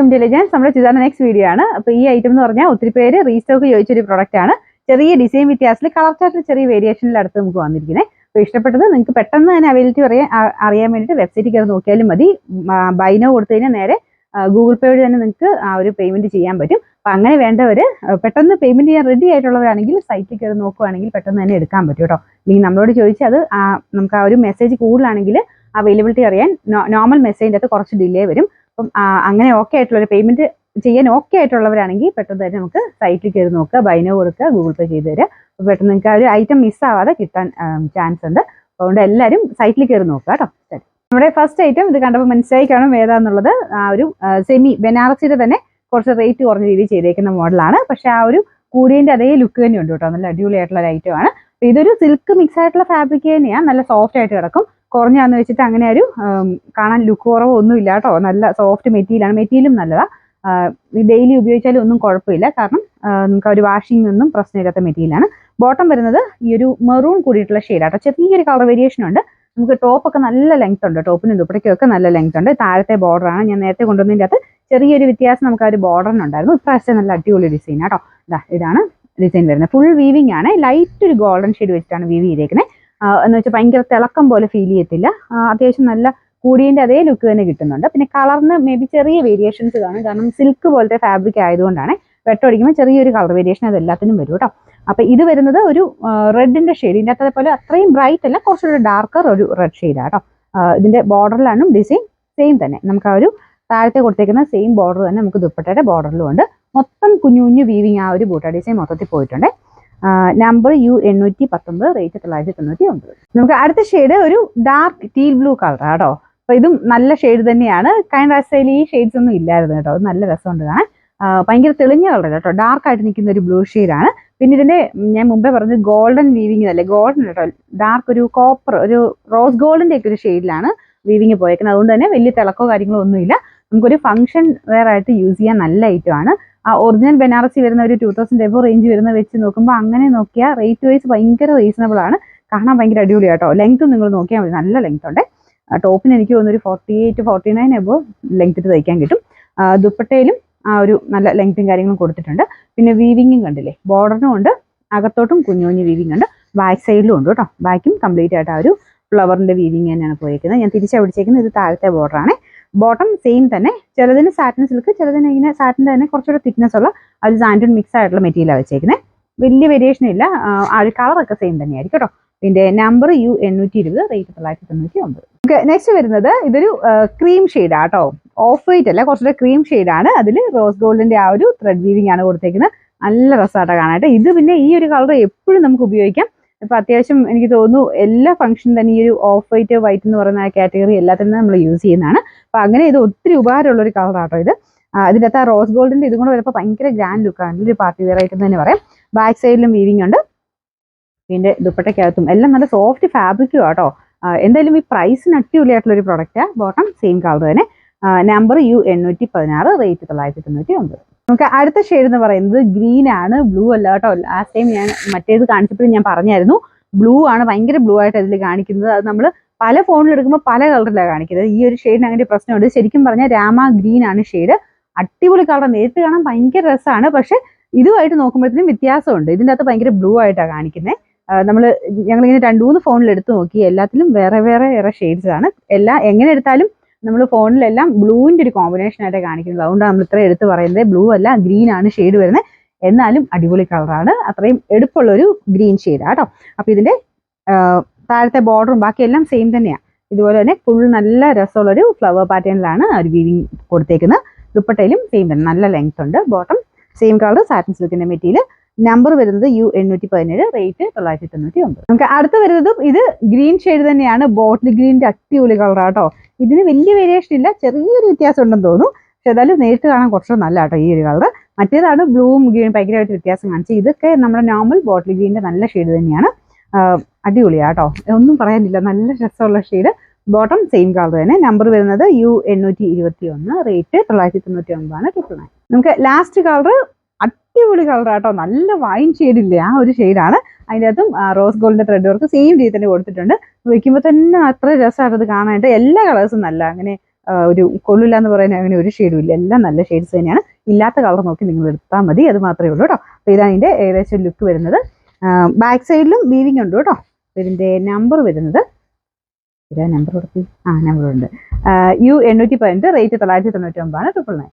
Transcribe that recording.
Intelligence നമ്മുടെ ചെയ്ത next video ആണ്. അപ്പോൾ ഈ ഐറ്റം എന്ന് പറഞ്ഞാൽ ഒത്തിരി പേര് റീസ്റ്റോക്ക് ചോദിച്ചൊരു പ്രൊഡക്റ്റ് ആണ്. ചെറിയ ഡിസൈൻ വ്യത്യാസത്തിൽ കളർ ചാർട്ടിൽ ചെറിയ വേരിയേഷനിൽ അടുത്ത് നമുക്ക് വന്നിരിക്കുന്നത്. അപ്പോൾ ഇഷ്ടപ്പെട്ടത് നിങ്ങൾക്ക് പെട്ടെന്ന് തന്നെ അവൈലബിലിറ്റി അറിയാൻ വേണ്ടിയിട്ട് വെബ്സൈറ്റിൽ കയറി നോക്കിയാലും മതി. ബൈനോ കൊടുത്തു കഴിഞ്ഞാൽ നേരെ ഗൂഗിൾ പേ വഴി തന്നെ നിങ്ങൾക്ക് ആ ഒരു പേയ്മെന്റ് ചെയ്യാൻ പറ്റും. അപ്പം അങ്ങനെ വേണ്ടവർ പെട്ടെന്ന് പേയ്മെന്റ് ചെയ്യാൻ റെഡി ആയിട്ടുള്ളവരാണെങ്കിൽ സൈറ്റിൽ കയറി നോക്കുവാണെങ്കിൽ പെട്ടെന്ന് തന്നെ എടുക്കാൻ പറ്റും കേട്ടോ. അല്ലെങ്കിൽ നമ്മളോട് ചോദിച്ചാൽ അത് നമുക്ക് ആ ഒരു മെസ്സേജ് കൂടുതലാണെങ്കിൽ അവൈലബിലിറ്റി അറിയാൻ നോർമൽ മെസ്സേജിൻ്റെ അകത്ത് കുറച്ച് ഡിലേ വരും. അപ്പം അങ്ങനെ ഓക്കെ ആയിട്ടുള്ള പേയ്മെന്റ് ചെയ്യാൻ ഓക്കെ ആയിട്ടുള്ളവരാണെങ്കിൽ പെട്ടെന്ന് തന്നെ നമുക്ക് സൈറ്റിൽ കയറി നോക്കുക, ബൈനോ കൊടുക്കുക, ഗൂഗിൾ പേ ചെയ്ത് തരിക. അപ്പോൾ പെട്ടെന്ന് നിങ്ങൾക്ക് ആ ഒരു ഐറ്റം മിസ്സാവാതെ കിട്ടാൻ ചാൻസ് ഉണ്ട്. അതുകൊണ്ട് എല്ലാവരും സൈറ്റിൽ കയറി നോക്കുക കേട്ടോ. ശരി, നമ്മുടെ ഫസ്റ്റ് ഐറ്റം ഇത് കണ്ടപ്പോൾ മനസ്സിലായി കാണും ഏതാന്നുള്ളത്. ആ ഒരു സെമി ബനാറസിയുടെ തന്നെ കുറച്ച് റേറ്റ് കുറഞ്ഞ രീതിയിൽ ചെയ്തേക്കുന്ന മോഡലാണ്. പക്ഷെ ആ ഒരു കൂടിയതിൻ്റെ അതേ ലുക്ക് തന്നെ ഉണ്ട് കേട്ടോ. നല്ല അടിപൊളിയായിട്ടുള്ള ഒരു ഐറ്റം ആണ്. അപ്പോൾ ഇതൊരു സിൽക്ക് മിക്സ് ആയിട്ടുള്ള ഫാബ്രിക് തന്നെയാണ്. നല്ല സോഫ്റ്റ് ആയിട്ട് കിടക്കും. കുറഞ്ഞാന്ന് വെച്ചിട്ട് അങ്ങനെ ഒരു കാണാൻ ലുക്ക് കുറവോ ഒന്നും ഇല്ല കേട്ടോ. നല്ല സോഫ്റ്റ് മെറ്റീരിയലാണ്. മെറ്റീരിയലും നല്ലതാണ്. ഡെയിലി ഉപയോഗിച്ചാലും ഒന്നും കുഴപ്പമില്ല. കാരണം നമുക്ക് ഒരു വാഷിംഗ് ഒന്നും പ്രശ്നമില്ലാത്ത മെറ്റീരിയലാണ്. ബോട്ടം വരുന്നത് ഈ ഒരു മെറൂൺ കൂടിയിട്ടുള്ള ഷെയ്ഡാട്ടോ. ചെറിയൊരു കളർ വേരിയേഷൻ ഉണ്ട്. നമുക്ക് ടോപ്പൊക്കെ നല്ല ലെങ്ത് ഉണ്ട്. ടോപ്പിനും ദുപ്പട്ടയ്ക്കൊക്കെ നല്ല ലെങ്ത് ഉണ്ട്. താഴത്തെ ബോർഡറാണ് ഞാൻ നേരത്തെ കൊണ്ടുവന്നതിൻ്റെ അകത്ത് ചെറിയൊരു വ്യത്യാസം നമുക്ക് ആ ഒരു ബോർഡറിനുണ്ടായിരുന്നു. ഇപ്രാവശ്യം നല്ല അടിപൊളി ഡിസൈൻ കേട്ടോ. ഇതാണ് ഡിസൈൻ വരുന്നത്. ഫുൾ വീവിംഗ് ആണ്. ലൈറ്റ് ഒരു ഗോൾഡൻ ഷെയ്ഡ് വെച്ചിട്ടാണ് വീവ് ചെയ്തേക്കുന്നത്. എന്ന് വെച്ചാൽ ഭയങ്കര തിളക്കം പോലെ ഫീൽ ചെയ്യത്തില്ല. അത്യാവശ്യം നല്ല കൂടിയതിൻ്റെ അതേ ലുക്ക് തന്നെ കിട്ടുന്നുണ്ട്. പിന്നെ കളറിന് മേ ബി ചെറിയ വേരിയേഷൻസ് കാണും. കാരണം സിൽക്ക് പോലത്തെ ഫാബ്രിക് ആയതുകൊണ്ടാണ്. വെട്ടമടിക്കുമ്പോൾ ചെറിയൊരു കളർ വേരിയേഷൻ അത് എല്ലാത്തിനും വരും കേട്ടോ. അപ്പം ഇത് വരുന്നത് ഒരു റെഡിൻ്റെ ഷെയ്ഡ്. ഇതിൻ്റെ അകത്തെ പോലെ അത്രയും ബ്രൈറ്റ് അല്ല, കുറച്ചൊരു ഡാർക്കർ ഒരു റെഡ് ഷെയ്ഡാണ് കേട്ടോ. ഇതിൻ്റെ ബോർഡറിലാണ് ഡിസൈൻ സെയിം തന്നെ. നമുക്ക് ആ ഒരു താഴത്തെ കൊടുത്തേക്കുന്ന സെയിം ബോർഡർ തന്നെ നമുക്ക് ദുപ്പട്ടയുടെ ബോർഡറിലും ഉണ്ട്. മൊത്തം കുഞ്ഞു കുഞ്ഞു വീവിങ് ആ ഒരു ബൂട്ട ഡിസൈൻ മൊത്തത്തിൽ പോയിട്ടുണ്ട്. Number U819, rate 999. നമുക്ക് അടുത്ത ഷെയ്ഡ് ഒരു ഡാർക്ക് ടീൽ ബ്ലൂ കളർ കേട്ടോ. അപ്പൊ ഇതും നല്ല ഷെയ്ഡ് തന്നെയാണ്. കഴിഞ്ഞ ആഴ്ചയിൽ ഈ ഷെയ്ഡ്സ് ഒന്നും ഇല്ലായിരുന്നു കേട്ടോ. അത് നല്ല രസമുണ്ട് കാണാൻ. ഭയങ്കര തെളിഞ്ഞ കളർ കേട്ടോ. ഡാർക്ക് ആയിട്ട് നിൽക്കുന്ന ഒരു ബ്ലൂ ഷെയ്ഡാണ്. പിന്നെ ഇതിന്റെ ഞാൻ മുമ്പേ പറഞ്ഞത് ഗോൾഡൻ വീവിങ് അല്ലേ, ഗോൾഡൻ കേട്ടോ. ഡാർക്ക് ഒരു കോപ്പർ ഒരു റോസ് ഗോൾഡിന്റെ ഒക്കെ ഒരു ഷെയ്ഡിലാണ് വീവിങ് പോയേക്കുന്നത്. അതുകൊണ്ട് തന്നെ വലിയ തിളക്കോ കാര്യങ്ങളോ ഒന്നുമില്ല. നമുക്കൊരു ഫംഗ്ഷൻ വെയർ ആയിട്ട് യൂസ് ചെയ്യാൻ നല്ല ഐറ്റമാണ്. ആ ഒറിജിനൽ ബനാറസി വരുന്ന ഒരു 2000 എബോ റേഞ്ച് വരുന്ന വെച്ച് നോക്കുമ്പോൾ അങ്ങനെ നോക്കിയാൽ റേറ്റ് വൈസ് ഭയങ്കര റീസണബിൾ ആണ്. കാണാൻ ഭയങ്കര അടിപൊളി കേട്ടോ. ലെങ്ത്തും നിങ്ങൾ നോക്കിയാൽ മതി, നല്ല ലെങ്ത് ഉണ്ട്. ടോപ്പിന് എനിക്ക് തോന്നുന്നു ഒരു 48-49 എബോ ലെങ്ത്തിൽ തയ്ക്കാൻ കിട്ടും. ദുപ്പട്ടയിലും ആ ഒരു നല്ല ലെങ്ത്തും കാര്യങ്ങളും കൊടുത്തിട്ടുണ്ട്. പിന്നെ വീവിങ്ങും കണ്ടില്ലേ, ബോർഡറിനും ഉണ്ട്, അകത്തോട്ടും കുഞ്ഞു കുഞ്ഞു വീവിങ് ഉണ്ട്, ബാക്ക് സൈഡിലും ഉണ്ട് കേട്ടോ. ബാക്കും കംപ്ലീറ്റ് ആയിട്ട് ആ ഒരു ഫ്ലവറിന്റെ വീവിങ് തന്നെയാണ് പോയിരിക്കുന്നത്. ഞാൻ തിരിച്ചാണ് പിടിച്ചേക്കുന്നത്. ഇത് താഴത്തെ ബോർഡറാണ്. ബോട്ടം സെയിം തന്നെ. ചിലതിന് സാറ്റിൻ സിൽക്ക്, ചിലതിന് ഇങ്ങനെ സാറ്റിൻ്റെ തന്നെ കുറച്ചുകൂടെ തിക്നെസ് ഉള്ള ഒരു സാൻഡൂൺ മിക്സ് ആയിട്ടുള്ള മെറ്റീരിയലാണ് വെച്ചേക്കുന്നത്. വലിയ വേരിയേഷൻ ഇല്ല. ആ ഒരു കളറൊക്കെ സെയിം തന്നെയായിരിക്കും കേട്ടോ. ഇതിന്റെ number U820, rate 999. Okay, next വരുന്നത് ഇതൊരു ക്രീം ഷെയ്ഡാണ് കേട്ടോ. ഓഫ് വൈറ്റ് അല്ല, കുറച്ചുകൂടെ ക്രീം ഷെയ്ഡാണ്. അതിൽ റോസ് ഗോൾഡിന്റെ ആ ഒരു ത്രെഡ് വീവിംഗ് ആണ് കൊടുത്തേക്കുന്നത്. നല്ല രസമായിട്ടാണ് കാണാനായിട്ട്. ഇത് പിന്നെ ഈ ഒരു കളർ എപ്പോഴും നമുക്ക് ഉപയോഗിക്കാം. ഇപ്പൊ അത്യാവശ്യം എനിക്ക് തോന്നുന്നു എല്ലാ ഫംഗ്ഷനും തന്നെ ഈ ഒരു ഓഫ് വൈറ്റ് എന്ന് പറയുന്ന കാറ്റഗറി എല്ലാത്തിനും നമ്മൾ യൂസ് ചെയ്യുന്നതാണ്. അപ്പൊ അങ്ങനെ ഇത് ഒത്തിരി ഉപകാരമുള്ള ഒരു കളറാട്ടോ ഇത്. ഇതിൻ്റെ അകത്ത് ആ റോസ് ഗോൾഡിന്റെ ഇതും കൂടെ വരുമ്പോൾ ഭയങ്കര ഗ്രാൻഡ് ലുക്കാണ്. ഒരു പാർട്ടി വെയർ ആയിട്ട് തന്നെ പറയാം. ബാക്ക് സൈഡിലും വീവിംഗ് ഉണ്ട്. പിന്നെ ദുപ്പട്ടയ്ക്കകത്തും എല്ലാം നല്ല സോഫ്റ്റ് ഫാബ്രിക്കും കേട്ടോ. എന്തായാലും ഈ പ്രൈസിന് അടിപൊളിയായിട്ടുള്ള ഒരു പ്രൊഡക്റ്റാണ്. ബോട്ടം സെയിം കളർ തന്നെ. Number U816, rate 999. നമുക്ക് അടുത്ത ഷെയ്ഡ് എന്ന് പറയുന്നത് ഗ്രീൻ ആണ്, ബ്ലൂ അല്ല കേട്ടോ. ലാസ്റ്റ് ടൈം ഞാൻ മറ്റേത് കാണിച്ചപ്പോഴും ഞാൻ പറഞ്ഞായിരുന്നു ബ്ലൂ ആണ് ഭയങ്കര ബ്ലൂ ആയിട്ട് അതിൽ കാണിക്കുന്നത്. അത് നമ്മൾ പല ഫോണിൽ എടുക്കുമ്പോൾ പല കളറിലാണ് കാണിക്കുന്നത്. ഈ ഒരു ഷെയ്ഡിന് അങ്ങനെ പ്രശ്നമുണ്ട്. ശരിക്കും പറഞ്ഞാൽ രാമ ഗ്രീൻ ആണ് ഷെയ്ഡ്. അടിപൊളി കളർ, നേരിട്ട് കാണാൻ ഭയങ്കര രസമാണ്. പക്ഷെ ഇതുമായിട്ട് നോക്കുമ്പോഴത്തേനും വ്യത്യാസമുണ്ട്. ഇതിൻ്റെ അകത്ത് ഭയങ്കര ബ്ലൂ ആയിട്ടാണ് കാണിക്കുന്നത്. ഞങ്ങളിങ്ങനെ 2-3 ഫോണിൽ എടുത്ത് നോക്കി, എല്ലാത്തിലും വേറെ വേറെ ഷെയ്ഡ്സ് ആണ്. എങ്ങനെ എടുത്താലും നമ്മൾ ഫോണിലെല്ലാം ബ്ലൂവിൻ്റെ ഒരു കോമ്പിനേഷൻ ആയിട്ട് കാണിക്കുന്നത്. അതുകൊണ്ടാണ് നമ്മൾ ഇത്ര എടുത്ത് പറയുന്നത്. ബ്ലൂ അല്ല, ഗ്രീൻ ആണ് ഷെയ്ഡ് വരുന്നത്. എന്നാലും അടിപൊളി കളറാണ്. അത്രയും എടുപ്പുള്ളൊരു ഗ്രീൻ ഷെയ്ഡാണ് കേട്ടോ. അപ്പം ഇതിൻ്റെ താഴത്തെ ബോർഡറും ബാക്കിയെല്ലാം സെയിം തന്നെയാണ്. ഇതുപോലെ തന്നെ ഫുൾ നല്ല രസമുള്ളൊരു ഫ്ലവർ പാറ്റേണിലാണ് ഒരു വീവിങ് കൊടുത്തേക്കുന്നത്. ദുപ്പട്ടയിലും സെയിം തന്നെ, നല്ല ലെങ്ത് ഉണ്ട്. ബോട്ടം സെയിം കളർ സാറ്റിൻ സിൽക്കിന്റെ മെറ്റീരിയൽ. നമ്പർ വരുന്നത് U817, റേറ്റ് 999. നമുക്ക് അടുത്ത് വരുന്നതും ഇത് ഗ്രീൻ ഷെയ്ഡ് തന്നെയാണ്. ബോട്ടിൽ ഗ്രീനിന്റെ അടിപൊളി കളറാട്ടോ. ഇതിന് വലിയ വേരിയേഷൻ ഇല്ല, ചെറിയൊരു വ്യത്യാസം ഉണ്ടെന്ന് തോന്നുന്നു. പക്ഷെ ഏതായാലും നേരിട്ട് കാണാൻ കുറച്ച് നല്ല കേട്ടോ ഈ ഒരു കളർ. മറ്റേതാണ് ബ്ലൂവും ഗ്രീനും ഭയങ്കരമായിട്ട് വ്യത്യാസം കാണിച്ചത്. ഇതൊക്കെ നമ്മുടെ നോർമൽ ബോട്ടിൽ ഗ്രീനിന്റെ നല്ല ഷെയ്ഡ് തന്നെയാണ്. അടിപൊളിയാട്ടോ, ഒന്നും പറയാനില്ല, നല്ല രസമുള്ള ഷെയ്ഡ്. ബോട്ടം സെയിം കളർ തന്നെ. നമ്പർ വരുന്നത് U821, റേറ്റ് 999. നമുക്ക് ലാസ്റ്റ് കളർ അടിപൊളി കളറാട്ടോ. നല്ല വൈൻ ഷെയ്ഡില്ലേ, ആ ഒരു ഷെയ്ഡാണ്. അതിൻ്റെ അകത്തും റോസ് ഗോൾഡിന്റെ ത്രെഡ് വർക്ക് സെയിം രീതി തന്നെ കൊടുത്തിട്ടുണ്ട്. വെക്കുമ്പോൾ തന്നെ അത്ര രസമായിട്ട് അത് കാണാനായിട്ട്. എല്ലാ കളേഴ്സും നല്ല അങ്ങനെ ഒരു കൊള്ളില്ല എന്ന് പറയാൻ അങ്ങനെ ഒരു ഷെയ്ഡും ഇല്ല. എല്ലാം നല്ല ഷെയ്ഡ്സ് തന്നെയാണ്. ഇല്ലാത്ത കളർ നോക്കി നിങ്ങൾ എടുത്താൽ മതി. അത് മാത്രമേ ഉള്ളൂ കേട്ടോ. അപ്പോൾ ഇതാണ് ഇതിൻ്റെ ഏകദേശം ലുക്ക് വരുന്നത്. ബാക്ക് സൈഡിലും വീവിങ് ഉണ്ട് കേട്ടോ. ഇതിൻ്റെ നമ്പർ വരുന്നത് നമ്പർ കൊടുത്തി നമ്പർ ഉണ്ട്. U 818, rate 999, 999.